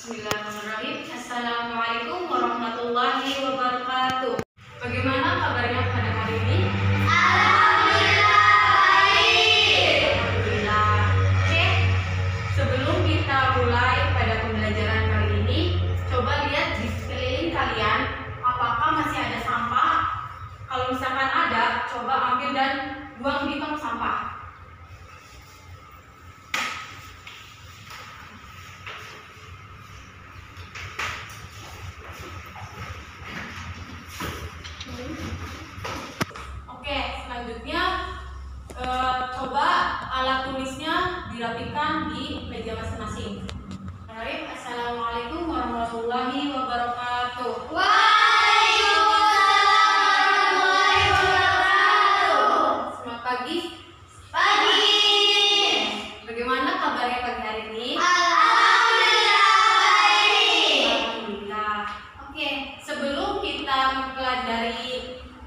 Bismillahirrahmanirrahim. Assalamualaikum warahmatullahi wabarakatuh. Bagaimana kabarnya pada hari ini? Alhamdulillah baik. Alhamdulillah. Oke, sebelum kita mulai pada pembelajaran kali ini, coba lihat di sekeliling kalian, apakah masih ada sampah? Kalau misalkan ada, coba ambil dan buang di tong sampah. Oke, selanjutnya coba alat tulisnya dirapikan di meja masing-masing. Assalamualaikum warahmatullahi wabarakatuh. Waalaikumsalam warahmatullahi wabarakatuh. Selamat pagi. Pagi. Bagaimana kabarnya pagi hari ini? Alhamdulillah baik. Alhamdulillah. Oke, sebelum kita mempelajari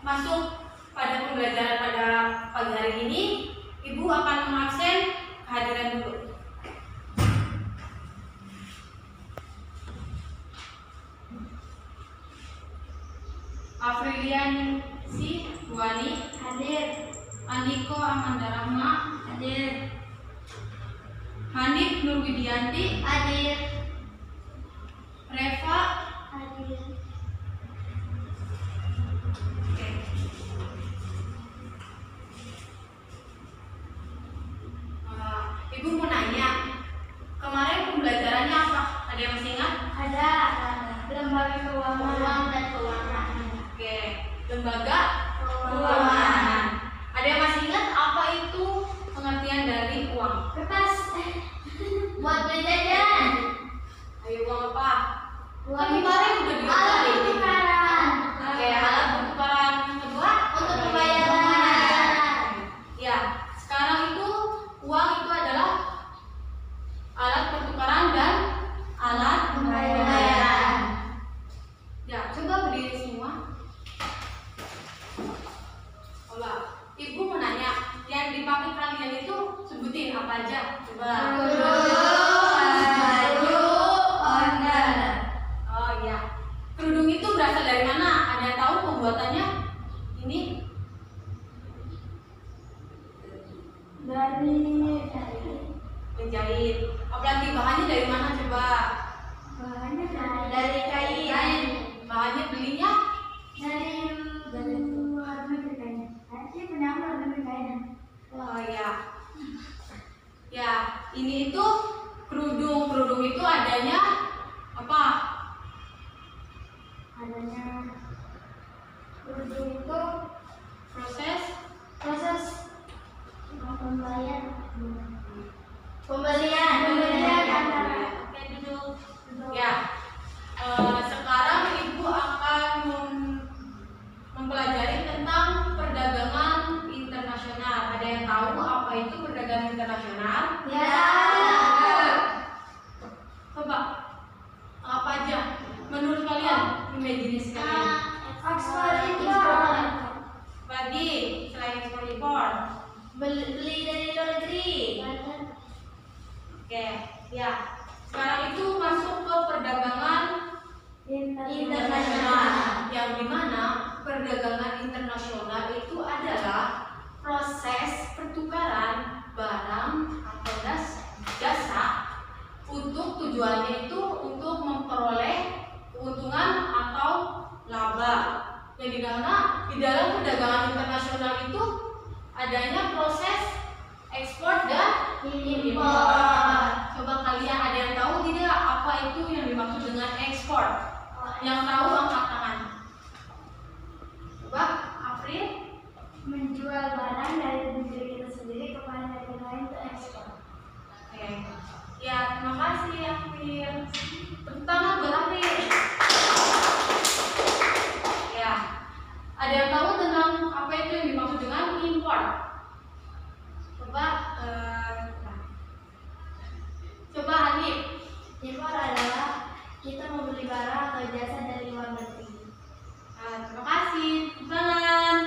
masuk pada pembelajaran pada pagi hari ini, Ibu akan mengabsen kehadiran dulu. Afrilian Si Buani hadir. Andiko Amanda Rahma hadir. Hanif Nurwidianti Hadir. Reva Hadir. Oke. Ibu mau nanya, kemarin pembelajarannya apa? Ada yang masih ingat? Ada lembaga keuangan. Uang dan keuangan. Oke, lembaga Keuangan. Ada yang masih ingat apa itu pengertian dari uang? Kertas. Buat beli jajan. Ayo, uang apa? Uang Kemarin udah alat diajarin. pertukaran. Oke, alat pertukaran kedua Untuk pembayaran. Ya, sekarang itu uang itu adalah alat pertukaran dan alat Pembayaran. Ya, coba berdiri semua. Coba, Ibu mau nanya, yang dipakai kalian itu sebutin apa aja? Coba. Oh iya. Kerudung itu berasal dari mana? Ada yang tahu pembuatannya? Ini Dari menjahit. Apalagi bahannya dari mana coba? bahannya dari kain. Bahannya belinya? Dari luar negeri kayaknya. Kayaknya punya luar negeri kayaknya. Oh ya. Ya, ini itu kerudung. Kerudung itu adanya apa? Adanya kerudung itu Proses proses pembelian antara. Oke, duduk. Ya. Sekarang Ibu akan mempelajari tentang perdagangan internasional. Ada yang tahu apa itu perdagangan internasional? Ya. Coba apa aja menurut kalian? Imajinasi kalian. Ekspor impor. Bagi selain ekspor impor. Beli dari luar negeri. Oke, ya. Sekarang itu masuk ke perdagangan Internasional. yang dimana perdagangan internasional itu adalah proses pertukaran barang atau jasa untuk tujuannya itu untuk memperoleh keuntungan atau laba. Yang di dalam perdagangan internasional itu adanya proses ekspor dan impor. Coba kalian ada yang tahu tidak apa itu yang dimaksud dengan ekspor? Yang tahu angkat tangan. Coba, April. Menjual barang dari negeri kita sendiri kepada negara lain itu ekspor. Oke. Ya, terima kasih April. Tepuk tangan buat April. Ya. Ada yang tahu tentang apa itu yang dimaksud dengan impor? Coba coba Hanif. Impor adalah kita membeli barang atau jasa dari luar negeri. Terima kasih. Tepuk tangan.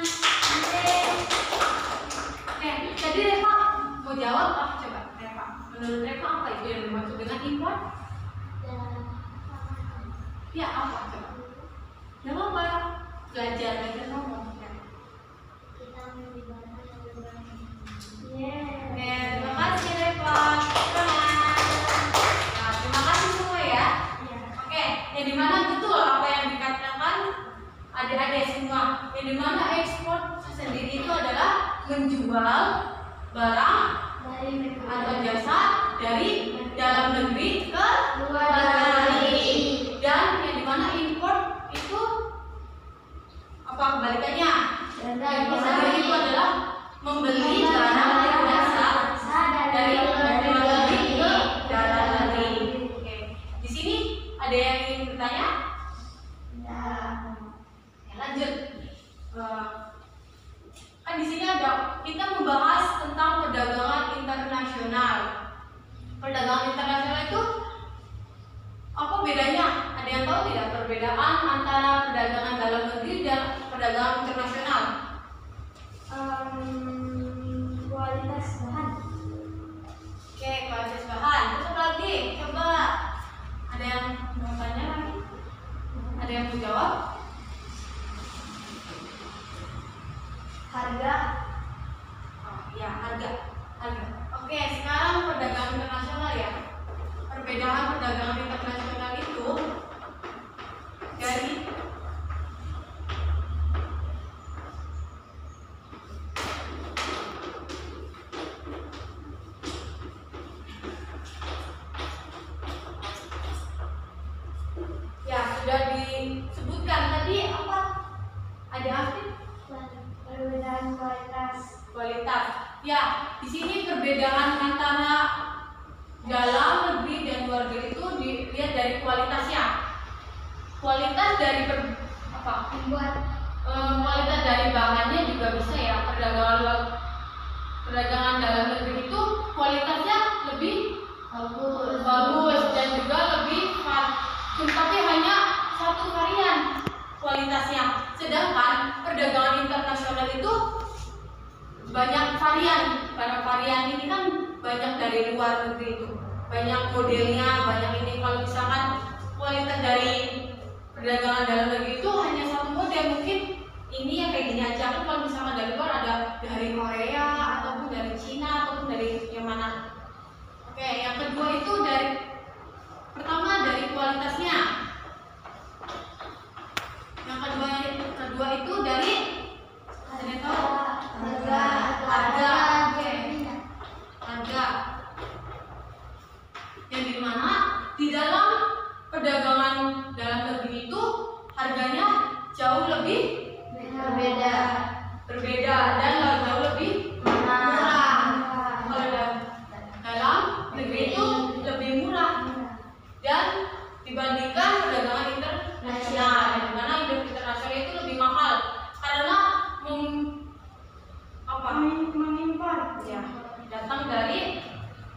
Oke, jadi Reva mau jawab apa coba Reva? Menurut Reva apa itu yang dimaksud dengan impor? Dan Ya apa coba? Gak apa-apa. Belajar ngomong. Ya. Kita menjadi barang yang berbahaya. Oke, terima kasih Reva. Nah, terima kasih semua ya. Oke, yang dimana betul apa yang dikatakan adik-adik semua. Yang dimana ekspor sendiri itu adalah menjual barang atau jasa dari dalam negeri ke luar negeri. Dan yang dimana import itu apa kebalikannya? Import sendiri itu adalah membeli barang atau jasa dari luar negeri ke dalam negeri. Oke, di sini ada yang ingin bertanya? Ya, lanjut. Kan di sini ada kita membahas tentang perdagangan internasional. Perdagangan internasional itu apa bedanya? Ada yang tahu tidak perbedaan antara perdagangan dalam negeri dan perdagangan internasional? Kualitas bahan. Oke, kualitas bahan. Terus apa lagi? Coba ada yang mau tanya lagi? Ada yang mau jawab? Harga. Oh, ya, harga. Oke, sekarang perdagangan internasional ya. Perbedaan perdagangan internasional itu dari ya sudah disebutkan tadi apa? Ada Afif? Perbedaan Kualitas. Ya, di sini perbedaan antara dalam negeri dan luar negeri itu dilihat dari kualitasnya. Kualitas dari kualitas dari bahannya juga bisa ya. Perdagangan dalam negeri itu kualitasnya lebih bagus dan juga lebih tapi hanya satu varian kualitasnya. Sedangkan perdagangan internasional itu banyak varian. Karena varian ini kan banyak dari luar negeri itu, banyak modelnya, banyak ini. Kalau misalkan kualitas dari perdagangan dalam negeri itu hanya satu model, mungkin ini yang kayak gini aja. Kan kalau misalkan dari luar ada dari Korea ataupun dari Cina ataupun dari yang mana. Oke, yang kedua itu pertama dari kualitasnya. Yang kedua itu dari harga. Yang dimana di dalam perdagangan dalam negeri itu harganya jauh lebih berbeda dan jauh lebih murah. Kalau dalam negeri itu lebih murah dan dibandingkan perdagangan internasional, di mana internasional itu lebih mahal karena mengimpor ya, datang dari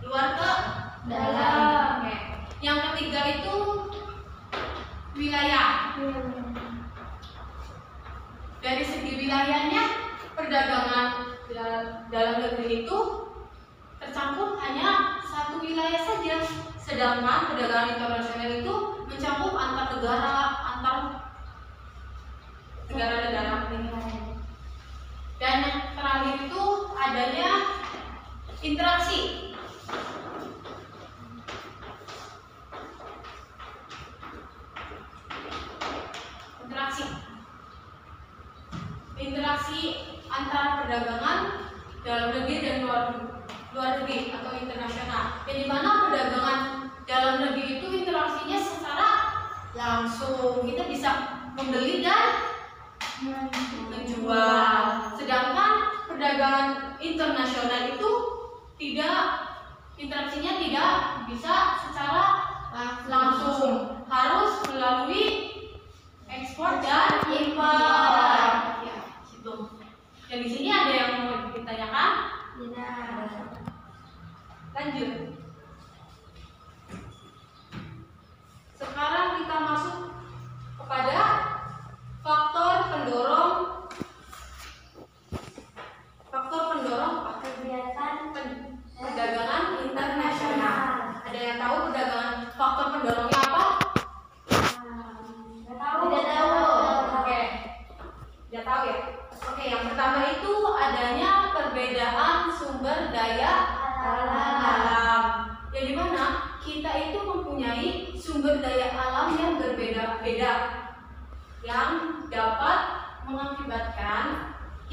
luar ke dalam. Oke. Yang ketiga itu wilayah. Dari segi wilayahnya, perdagangan dalam negeri itu tercakup hanya satu wilayah saja, sedangkan perdagangan internasional itu mencakup antar negara-negara. Dan yang terakhir itu adanya interaksi. Interaksi antara perdagangan dalam negeri dan luar negeri atau internasional. Yang dimana perdagangan dalam negeri itu interaksinya secara langsung, kita bisa membeli dan menjual. Sedangkan perdagangan internasional itu interaksinya tidak bisa secara langsung, harus melalui ekspor dan impor. Ya, gitu. Dan di sini ada yang mau ditanyakan? Lanjut. Sekarang kita masuk kepada faktor pendorong kegiatan perdagangan internasional. Ada yang tahu faktor pendorongnya apa?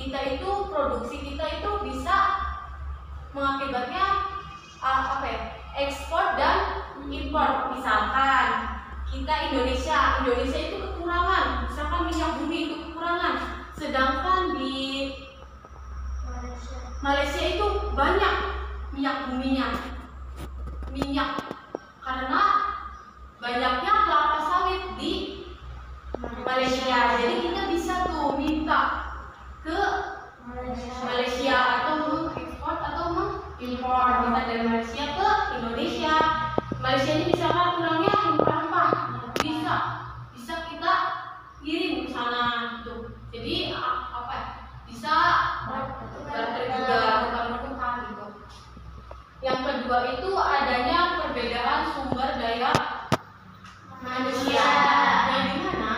kita itu, produksi kita itu bisa mengakibatnya ekspor dan impor. Misalkan kita Indonesia itu kekurangan, misalkan minyak bumi itu kekurangan, sedangkan di Malaysia itu banyak minyak buminya, karena banyaknya kelapa sawit di Malaysia. Jadi kita bisa tuh minta ke Malaysia atau mengekspor atau mengimpor, kita dari Malaysia ke Indonesia. Malaysia ini misalkan kurangnya rempah-rempah, bisa kita kirim ke sana gitu. Jadi bisa barter juga, tukar-tukar gitu. Yang kedua itu adanya perbedaan sumber daya manusia, yang dimana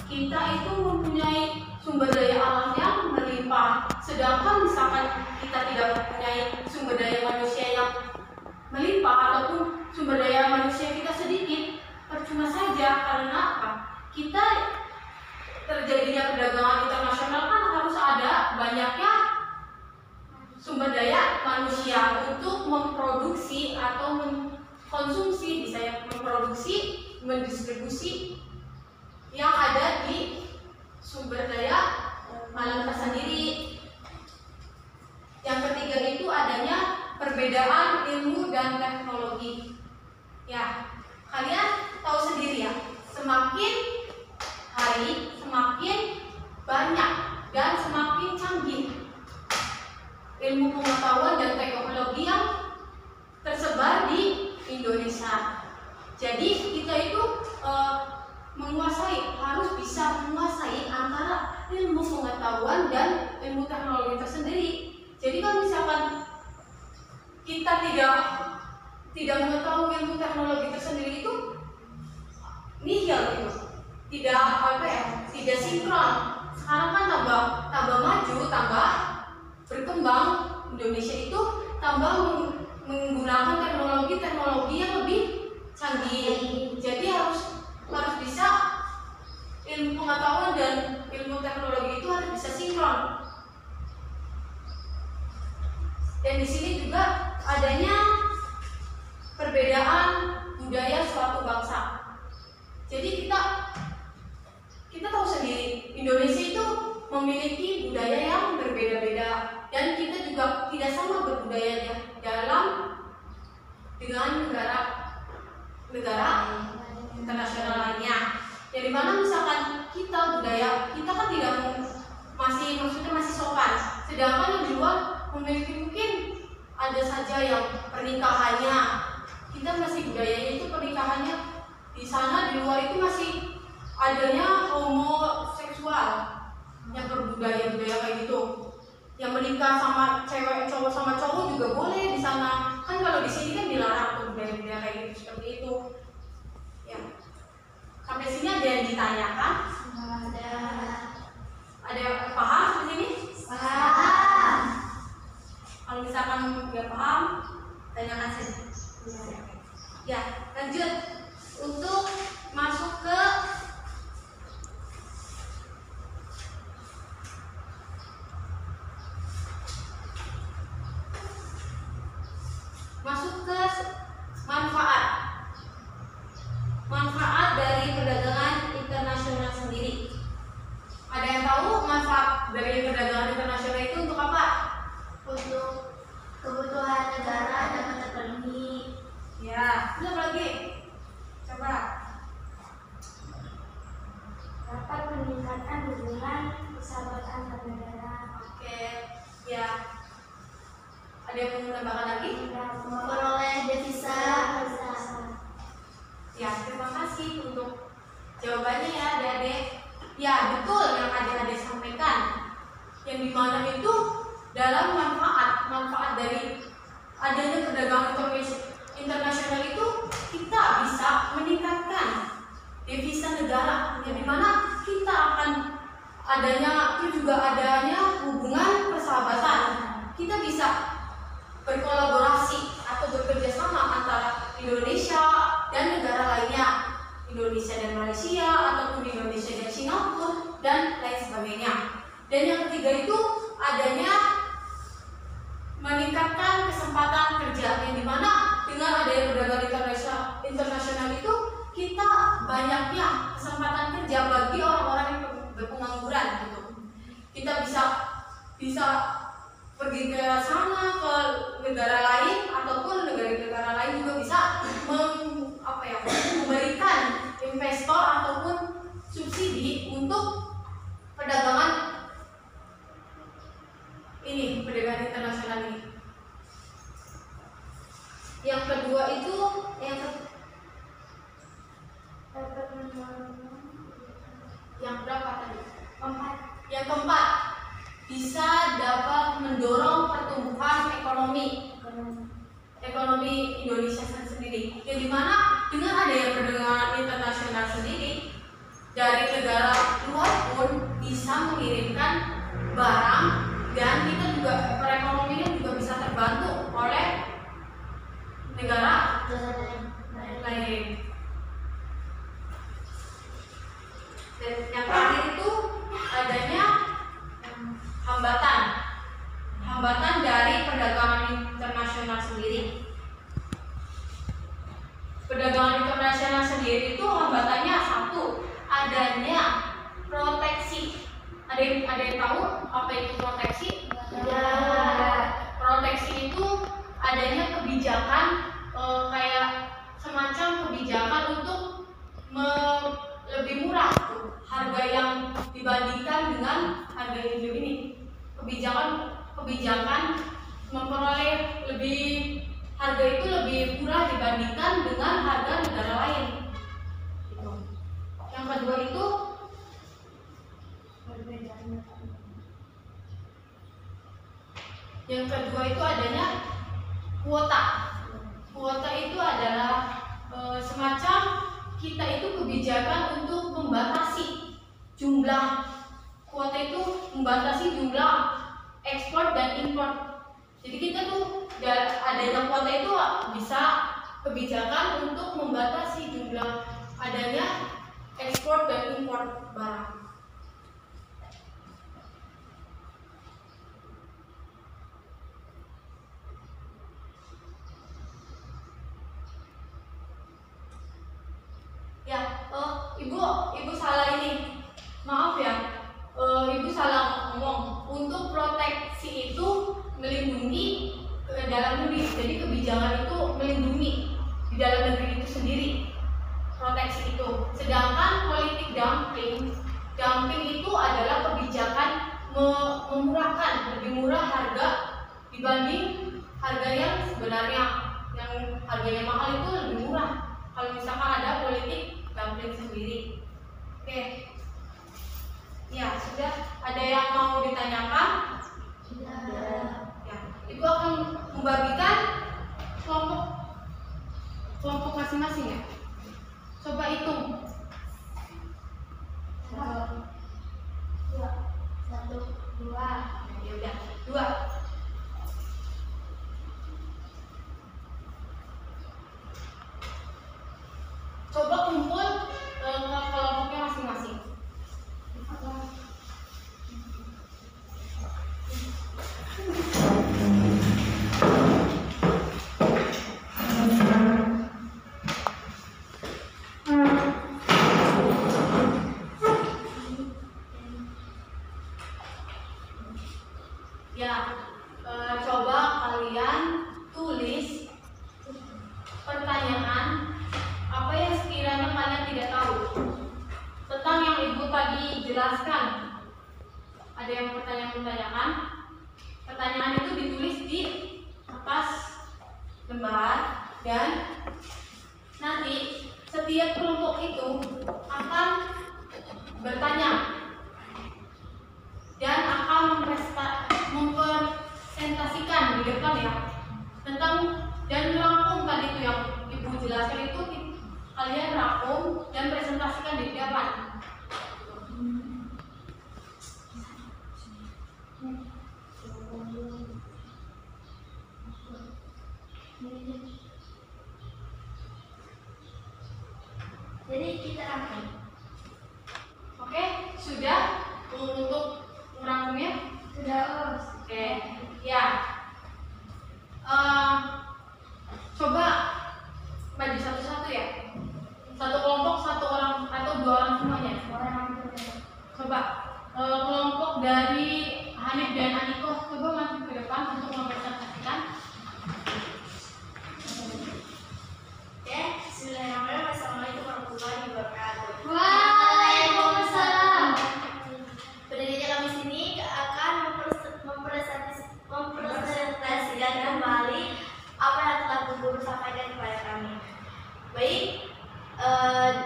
kita itu mempunyai sumber daya alam yang melimpah, sedangkan misalkan kita tidak mempunyai sumber daya manusia yang melimpah ataupun sumber daya manusia kita sedikit, percuma saja. Karena apa? Kita terjadinya perdagangan internasional kan harus ada banyaknya sumber daya manusia untuk memproduksi atau mengkonsumsi, bisa memproduksi, mendistribusi yang ada di sumber daya alam tersendiri. Yang ketiga itu adanya perbedaan ilmu dan teknologi. Ya, kalian tahu sendiri ya, semakin hari semakin banyak dan semakin canggih ilmu pengetahuan dan teknologi yang tersebar di Indonesia. Jadi kita itu harus bisa menguasai antara ilmu pengetahuan dan ilmu teknologi tersendiri. Jadi kalau misalkan kita tidak mengetahui ilmu teknologi tersendiri itu nihil gitu, tidak sinkron. Sekarang kan tambah maju, tambah berkembang, Indonesia itu tambah menggunakan teknologi yang lebih canggih. Jadi harus bisa ilmu pengetahuan dan ilmu teknologi itu harus bisa sinkron. Dan di sini juga adanya perbedaan budaya suatu bangsa. Jadi kita tahu sendiri, Indonesia itu memiliki budaya yang berbeda-beda, dan kita juga tidak sama berbudayanya dengan negara internasional lainnya. Yang dimana misalkan budaya kita kan masih sopan, sedangkan yang di luar memiliki mungkin ada saja yang pernikahannya kita masih budayanya itu pernikahannya di sana, di luar itu masih adanya homoseksual yang berbudaya kayak gitu, yang menikah sama cowok sama cowok juga boleh di sana. Kan kalau di sini kan dilarang tuh budaya kayak gitu, seperti itu ya. Sampai sini ada yang ditanyakan? Ada yang paham di sini? Paham. Kalau misalkan nggak paham, tanyakan saja. Ya, lanjut untuk masuk ke manfaat dari perdagangan internasional sendiri. Ada yang tahu manfaat dari perdagangan internasional itu untuk apa? Untuk kebutuhan negara dapat terpenuhi. Ya, itu apa lagi? Coba. Dapat meningkatkan hubungan persahabatan antar negara. Oke, ya. Ada yang mau menambahkan lagi? Memperoleh devisa. Ya, terima kasih untuk jawabannya ya adik-adik. Ya, betul yang adik-adik sampaikan. Yang dimana itu dalam manfaat dari adanya perdagangan internasional itu kita bisa meningkatkan devisa negara, yang dimana kita akan adanya hubungan persahabatan. Kita bisa berkolaborasi atau bekerja sama antara Indonesia dan negara lainnya, Indonesia dan Malaysia ataupun Indonesia dan Singapura dan lain sebagainya. Dan yang ketiga itu banyaknya kesempatan kerja bagi orang-orang yang berpengangguran gitu. Kita bisa pergi ke sana, ke negara lain ataupun negara-negara lain juga bisa memberikan investor ataupun subsidi untuk perdagangan internasional ini. Yang kedua itu yang berapa tadi? Yang keempat, bisa dapat mendorong pertumbuhan ekonomi Indonesia sendiri. Yang dimana dengan adanya perdagangan internasional sendiri, dari negara luar pun bisa mengirimkan barang, dan kita juga perekonomian juga bisa terbantu oleh negara lain. Dan yang terakhir itu adanya hambatan dari perdagangan internasional sendiri. Perdagangan internasional sendiri itu hambatannya satu, adanya proteksi. Ada yang tahu apa itu proteksi? Proteksi itu adanya kebijakan kayak semacam kebijakan untuk lebih murah harga yang dibandingkan dengan harga hidup ini. Kebijakan memperoleh harga itu lebih murah dibandingkan dengan harga negara lain. Yang kedua itu adanya kuota. Kuota itu adalah semacam kita itu kebijakan untuk membatasi jumlah. Kuota itu membatasi jumlah ekspor dan impor. Jadi kita tuh adanya kuota itu bisa kebijakan untuk membatasi jumlah adanya ekspor dan impor barang. Ya, ibu salah ini. Maaf ya, ibu salah ngomong. Untuk proteksi itu melindungi ke dalam negeri. Jadi kebijakan itu melindungi di dalam negeri itu sendiri. Proteksi itu. Sedangkan politik dumping itu adalah kebijakan memurahkan, lebih murah harga dibanding harga yang sebenarnya. Yang harganya mahal itu lebih murah kalau misalkan ada politik dumping sendiri. Oke. Ya, sudah. Ada yang mau ditanyakan? Ya. Ibu akan membagikan kelompok masing-masing ya. Coba hitung. 1, 2. Ya udah, 2. Coba kumpul kelompoknya masing-masing. Ya, coba kalian tulis pertanyaan apa yang sekiranya kalian tidak tahu tentang yang ibu tadi jelaskan. Ada yang pertanyaan-pertanyaan. Pertanyaan itu ditulis di atas lembar, dan nanti setiap kelompok itu akan bertanya dan akan mempresentasikan di depan ya tentang, dan rangkum tadi itu yang ibu jelaskan itu kalian rangkum dan presentasikan di depan. Jadi kita rangkum. Oke, sudah untuk merangkumnya? Sudah, Os. Oke, ya. Coba maju satu-satu ya. Satu kelompok, satu orang coba maju ke depan untuk mempresentasikan. Oke, bismillahirrahmanirrahim. Assalamualaikum warahmatullahi wabarakatuh. Waalaikumsalam. Berdirinya kami sini akan mempresentasikan kembali apa yang telah Bu Guru sampaikan kepada kami. Baik,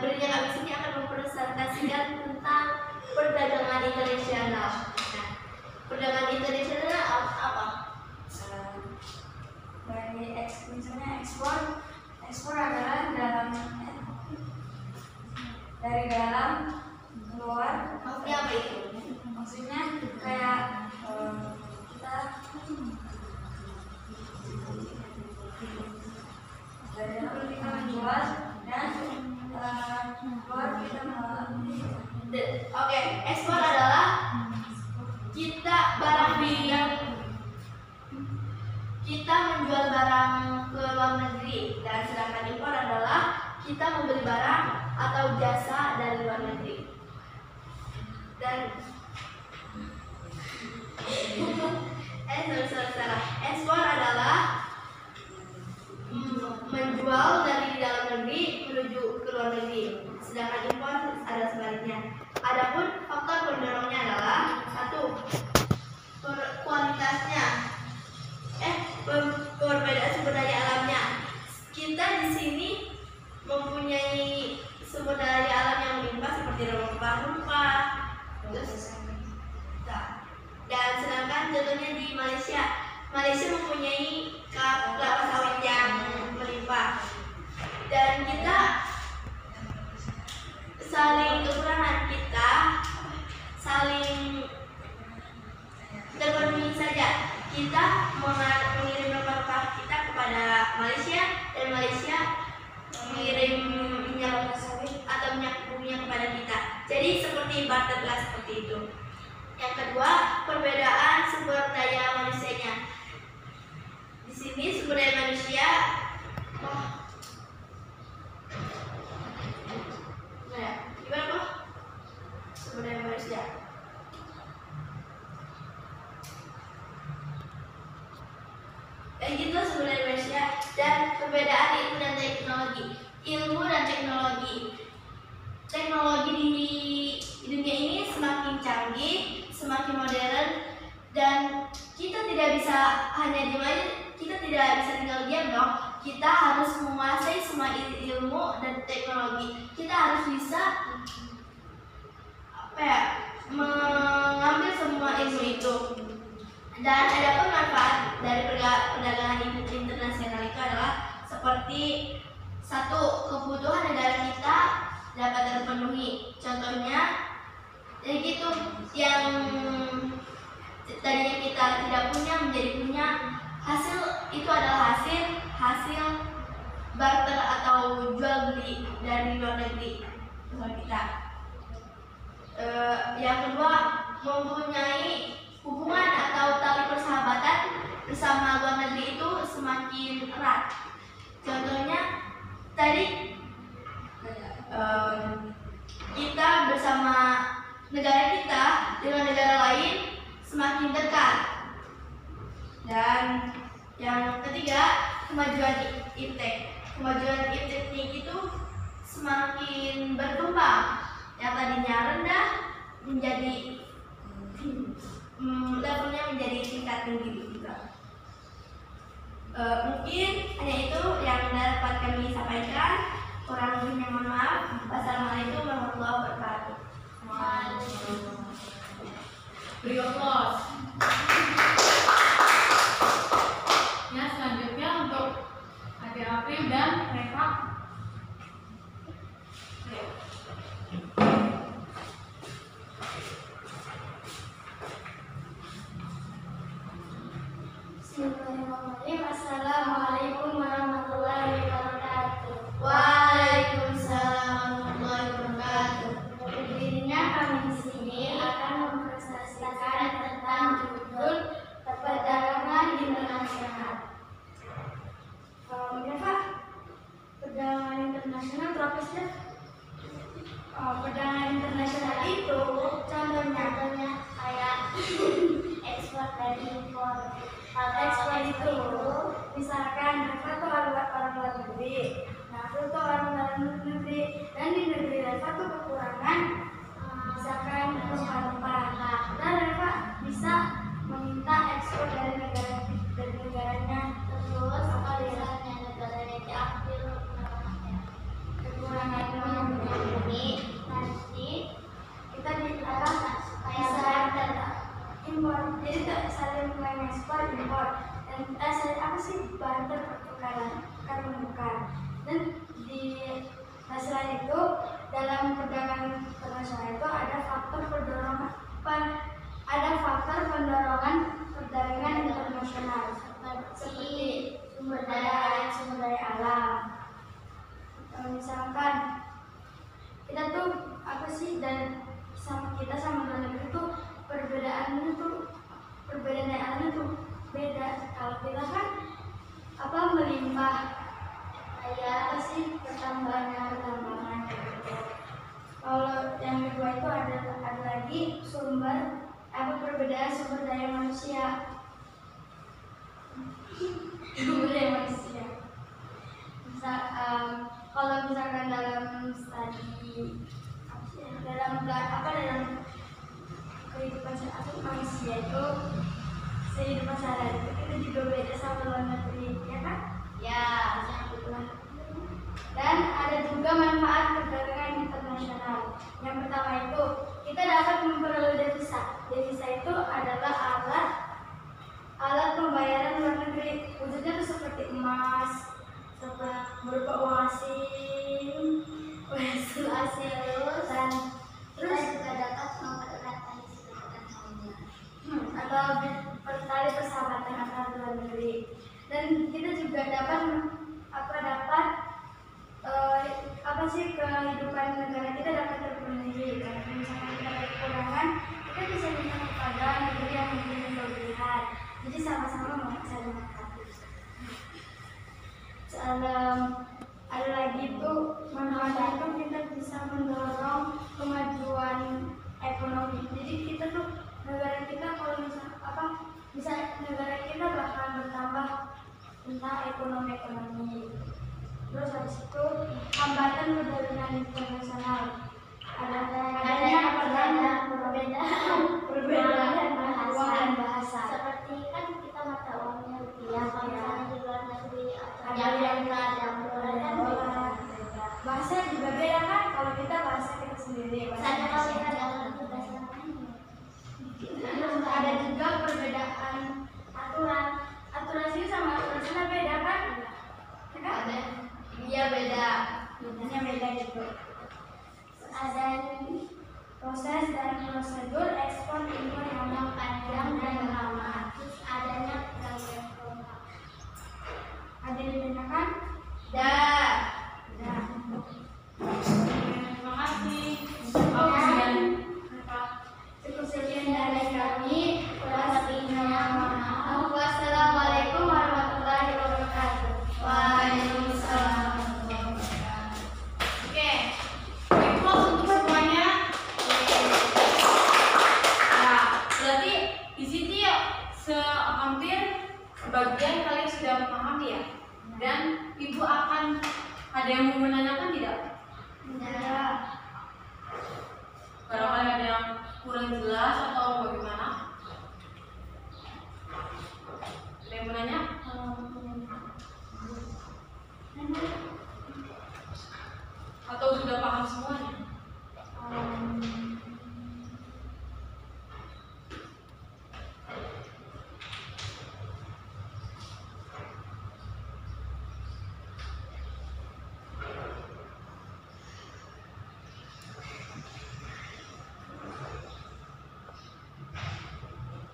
berdirinya kami sini akan mempresentasikan tentang perdagangan internasional. Nah, perdagangan internasional apa? Misalnya ekspor adalah dari dalam keluar. Maksudnya apa itu? Maksudnya kayak kita dari dalam kita menjual dan keluar kita Oke, ekspor adalah kita kita menjual barang ke luar negeri, dan sedangkan impor adalah kita membeli barang atau jasa dari luar negeri. Dan salah. Ekspor adalah menjual dari dalam negeri menuju ke luar negeri, sedangkan impor ada sebaliknya. Adapun faktor pendorongnya adalah satu, kualitasnya, perbedaan sumber daya alamnya. Kita di sini mempunyai sumber daya alam yang melimpah seperti rempah-rempah, dan sedangkan contohnya di Malaysia mempunyai kelapa sawit yang melimpah, dan kita kekurangan kita saling terpenuhi saja. Kita mengirim rempah-rempah kita kepada Malaysia, dan Malaysia mengirim minyak sawit atau minyak bumi kepada kita. Jadi seperti barterlah seperti itu. Yang kedua, perbedaan sumber daya manusianya. Di sini sumber daya manusia gimana kok? Sumber daya manusia. Gitu sumber daya manusia dan perbedaan ilmu dan teknologi. Ilmu dan teknologi. Teknologi di dunia ini semakin canggih, semakin modern, dan kita tidak bisa hanya diam aja, kita tidak bisa tinggal diam dong. Kita harus menguasai semua ilmu dan teknologi. Kita harus bisa mengambil semua ilmu itu. Dan ada pun manfaat dari perdagangan internasional itu adalah seperti satu, kebutuhan negara kita dapat terpenuhi. Contohnya, jadi gitu, yang tadinya kita tidak punya menjadi punya. Hasil itu adalah hasil barter atau jual beli dari luar negeri bersama kita. Yang kedua, mempunyai hubungan atau tali persahabatan bersama luar negeri itu semakin erat. Contohnya tadi kita bersama negara kita dengan negara lain semakin dekat. Dan yang ketiga, kemajuan iptek. Kemajuan iptek itu semakin berkembang. Yang tadinya rendah menjadi levelnya menjadi tingkat tinggi juga. Mungkin hanya itu yang dapat kami sampaikan. Kurang lebihnya mohon maaf. Wassalamualaikum warahmatullahi wabarakatuh. Beri aplaus. Ya, selanjutnya untuk Adik April dan Reva. Bismillahirrahmanirrahim. Assalamualaikum warahmatullahi wabarakatuh. Waalaikumsalam warahmatullahi wabarakatuh. Berdirinya kami di sini akan mempresentasikan tentang judul perdagangan internasional. Reva, perdagangan internasional itu apa sih? Perdagangan internasional itu contohnya kayak ekspor dari impor. Ekspor itu misalkan Reva tuh orang luar negeri, nah aku tuh orang dalam negeri, dan di negeri Reva tuh kekurangan misalkan rempah-rempah. Nah Reva bisa meminta ekspor dari negaranya. Terus apa misalnya negaranya diambil Kekurangan bumi, nanti kita di kayak impor, jadi tuh saling mengekspor impor dan apa sih barter pertukaran menukar. Dan di selain itu dalam perdagangan internasional itu ada faktor pendorongan perdagangan internasional seperti sumber daya alam. Misalkan kita tuh apa sih, dan kita sama luar negeri tuh perbedaan daya alamnya tuh beda. Kalau kita kan melimpah kayak apa sih pertambangan gitu. Kalau yang kedua itu ada lagi perbedaan sumber daya manusia. Kalau misalkan dalam kehidupan manusia itu kehidupan sehari-hari itu juga beda sama luar negeri, ya kan? ya Dan ada juga manfaat perdagangan internasional. Yang pertama itu kita dapat memperoleh devisa. Devisa itu adalah alat pembayaran luar negeri. Wujudnya itu seperti emas, berupa uang asing, dan terus juga dapat mempereratkan atau tali persahabatan antar luar negeri. Dan kita juga dapat kehidupan negara kita dapat terpenuhi. Kalau misalkan kita ada kekurangan, kita bisa minta kepada negeri yang mempunyai kelebihan. Jadi sama-sama saling melengkapi. Ada lagi tuh manfaat itu kita bisa mendorong kemajuan ekonomi. Jadi kita tuh negara kita kalau bisa negara kita bakal bertambah tentang ekonomi. Terus habis itu hambatan perdagangan internasional. Adanya perbedaan uang dan bahasa. seperti kan kita mata uangnya rupiah, kalau misalnya di luar negeri Ada yang dolar. Bahasa juga beda kan? Kalau kita bahasa kita sendiri. Misalnya kalau kita dalam tugas yang lain, Ada juga perbedaan aturan. Aturan sini sama aturan sana beda kan? Ya kan? iya beda. Bedanya beda gitu. Ada proses dan prosedur ekspor impor yang panjang dan lama. Terus adanya pegawai kontrak. Ada yang ditanyakan? Dah. Terima kasih. Cukup sekian dari kami. Kurang lebihnya mohon maaf. Wassalamualaikum warahmatullahi wabarakatuh. Waalaikumsalam. Oke, itu untuk semuanya. Nah, berarti di sini hampir sebagian kalian sudah memahami ya. Dan ibu akan ada yang mau menanyakan tidak? Ya. Barangkali ada yang kurang jelas atau bagaimana? Ada yang menanya? Atau sudah paham semuanya?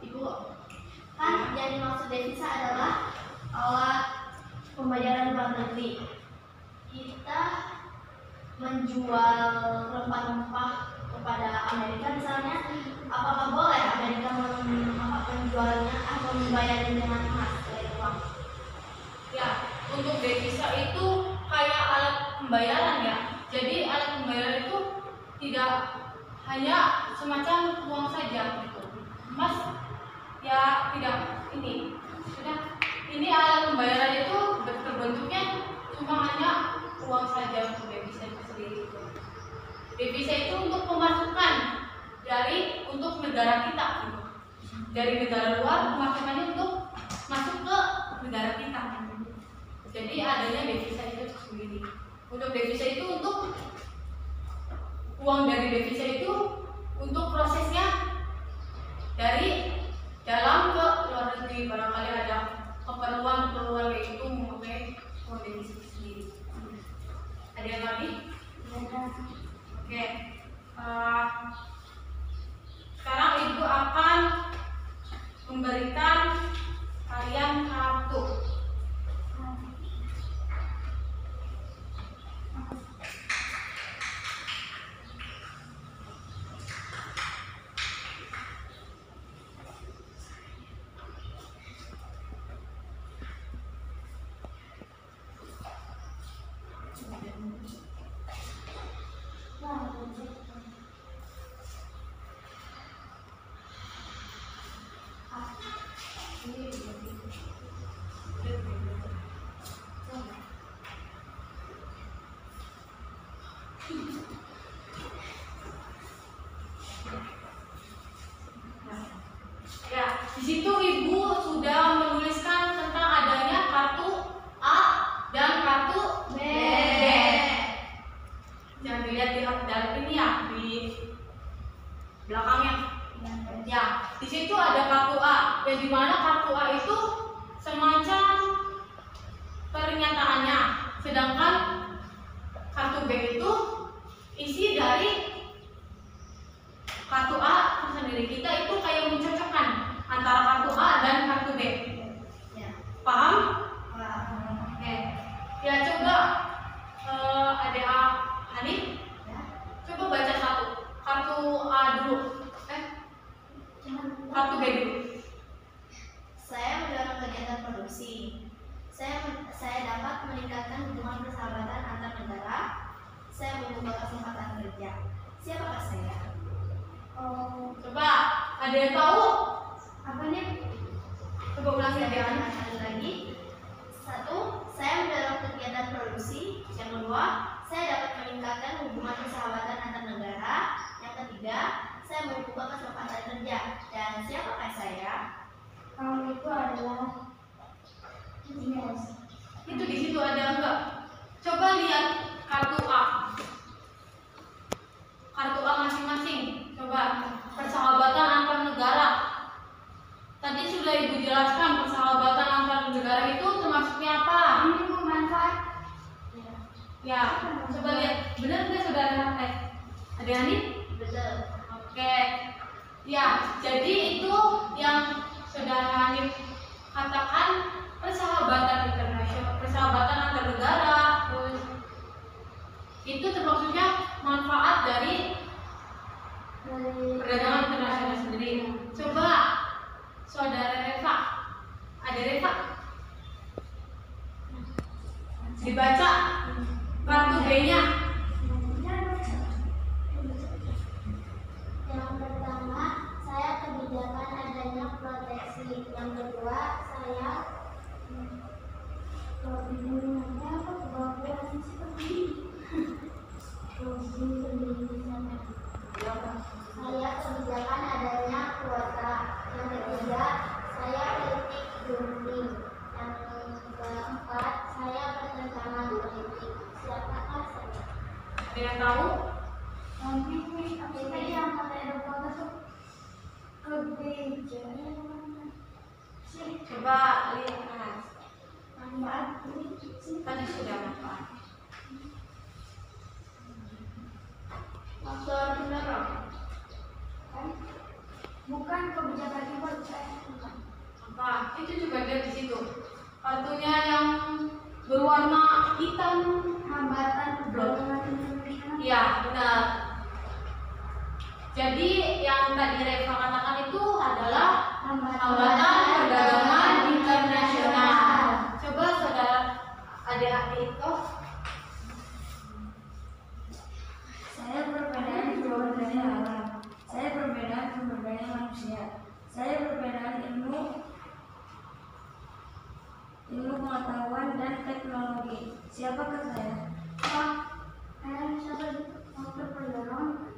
Ibu, kan yang dimaksud devisa adalah alat pembayaran luar negeri. Kita menjual rempah-rempah kepada Amerika misalnya, apakah boleh Amerika menjualnya atau membayarnya dengan emas sebagai uang? Ya, untuk devisa itu kayak alat pembayaran ya. Jadi alat pembayaran itu tidak hanya semacam uang saja gitu. Emas Ya tidak, ini sudah. Ini alat pembayaran itu berbentuknya cuma hanya uang saja untuk devisa itu sendiri. Devisa itu untuk pemasukan untuk negara kita. Dari negara luar pemasukannya untuk masuk ke negara kita. Jadi adanya devisa itu sendiri. Untuk devisa itu untuk uang dari devisa itu untuk prosesnya dari dalam ke luar negeri, barangkali ada keperluan kayak itu memakai uang devisa itu sendiri. Ada yang lagi? Oke. Sekarang Ibu akan memberikan kalian kartu. Ya, di situ Ibu sudah menuliskan tentang adanya kartu A dan kartu B. Jangan dilihat di dalam ini ya, di belakangnya. Ya, di situ ada kartu A, yang dimana kartu A itu semacam pernyataannya, sedangkan kartu B itu isi dari kartu A sendiri. Kita itu kayak mencocokkan antara kartu A dan kartu B. Ya. Paham? Oke. Ya, coba Adik Hanif, coba baca satu. Kartu A dulu. Kartu B dulu. Saya mendorong kegiatan produksi. Saya dapat meningkatkan hubungan persahabatan antar negara. Saya membuka kesempatan kerja. Siapakah saya? Coba ada yang tahu? Apa nih? Coba ulangi Saya ya. akan sekali lagi. 1. Saya mendorong kegiatan produksi. Yang kedua, saya dapat meningkatkan hubungan persahabatan antar negara. Yang ketiga, saya membuka kesempatan kerja. Dan siapakah saya? Kamu itu adalah yes. Itu di situ ada enggak? Coba lihat kartu A. Kartu A masing-masing. Coba persahabatan antar negara. Tadi sudah Ibu jelaskan persahabatan antar negara itu termasuknya apa? Ini bermanfaat. Ya, coba lihat. Benar nggak saudara? Ada Hanif? Betul. Oke. Ya, jadi itu yang saudara Hanif katakan persahabatan internasional, persahabatan antar negara. Terus itu termaksudnya manfaat dari perdagangan internasional sendiri. Coba saudara Reva, ada Reva, dibaca kartu B-nya. Yang pertama, saya kebijakan adanya proteksi. Yang kedua, saya saya kebijakan adanya kuota. Yang ketiga, saya kritik gunting. Yang keempat, saya bertentangan politik. Siapakah saya? Ada yang tahu? Kita yang pakai dokter tuh kebijakan. Coba lihat. Manfaat ini Tadi sudah manfaat. Faktor pendorong. kan? Bukan kebijakan impor, bukan. Apa? Itu juga ada di situ. Kartunya yang berwarna hitam. Hambatan perdagangan internasional. Iya, benar. Jadi yang tadi Reva katakan itu adalah hambatan perdagangan internasional. Coba saudara adik-adik itu. Saya perbedaan sumber daya alam. Saya perbedaan sumber daya manusia. Saya perbedaan ilmu Siapakah saya? Siapa faktor pendorong?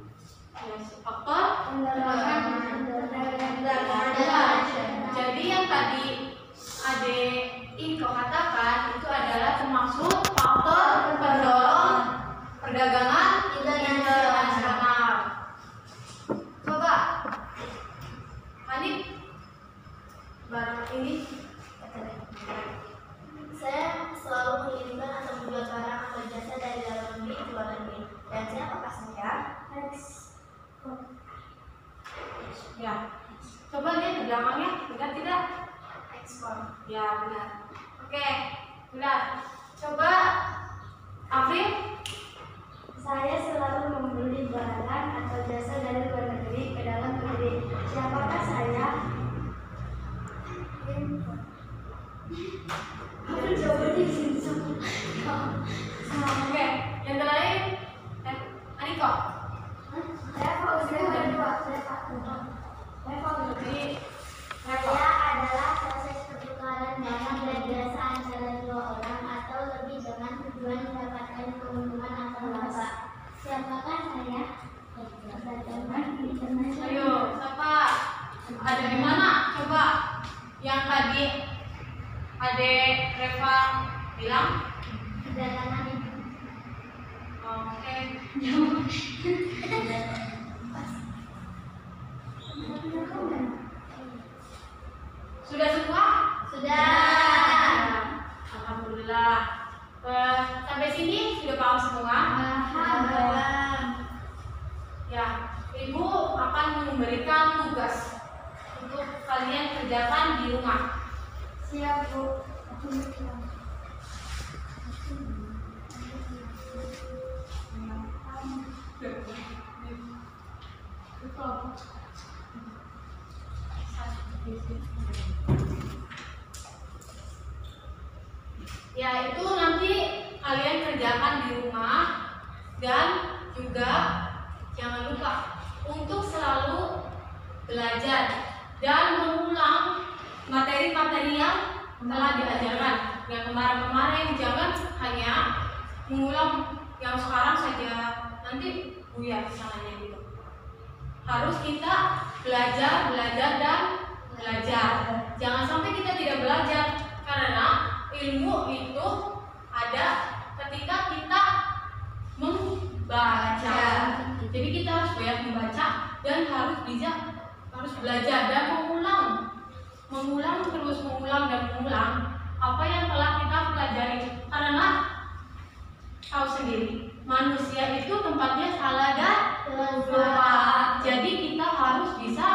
Yes, faktor Pendorong. Jadi yang tadi Adik Iko katakan itu adalah termasuk faktor pendorong perdagangan internasional. Coba Hanif barang ini Saya selalu mengirimkan atau menjual barang atau jasa dari dalam negeri ke luar negeri. Dan siapakah saya? ya. Coba lihat di belakangnya, benar tidak? Ekspor. Ya benar. Oke, benar. Coba Afif. Saya selalu membeli barang atau jasa dari luar negeri ke dalam negeri. Siapakah saya? Aku coba di sini. Oke, yang terakhir Aniko. Saya Fauzia kedua. Jadi Saya adalah proses pertukaran barang dan jasa antara dua orang atau lebih dengan tujuan mendapatkan keuntungan atau laba. Siapakah saya? Perdagangan internasional. ayo, siapa? Ada di mana? Coba yang tadi Adek Reva bilang. Perdagangan Oke. Sudah semua? Sudah. Alhamdulillah. Sampai sini sudah paham semua? Ya, Ibu akan memberikan tugas untuk kalian kerjakan di rumah. Siap, Bu. Ya, itu nanti kalian kerjakan di rumah dan juga jangan lupa untuk selalu belajar dan mengulang materi-materi yang telah diajarkan. Yang kemarin-kemarin jangan hanya mengulang yang sekarang saja, nanti buyar kesananya gitu. Harus kita belajar dan belajar. Jangan sampai kita tidak belajar, karena ilmu itu ada ketika kita membaca. Jadi kita harus banyak membaca dan harus belajar dan mengulang terus mengulang apa yang telah kita pelajari. Karena tahu sendiri, manusia itu tempatnya salah dan lupa. Jadi kita harus bisa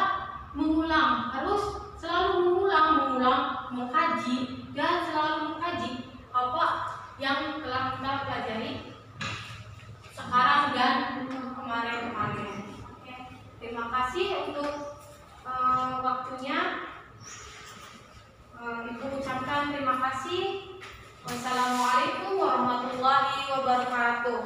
mengulang, harus selalu mengulang, mengkaji dan selalu mengkaji apa yang telah kita pelajari sekarang dan kemarin-kemarin. Oke, terima kasih untuk waktunya. Ibu ucapkan terima kasih. Wassalamualaikum warahmatullahi wabarakatuh.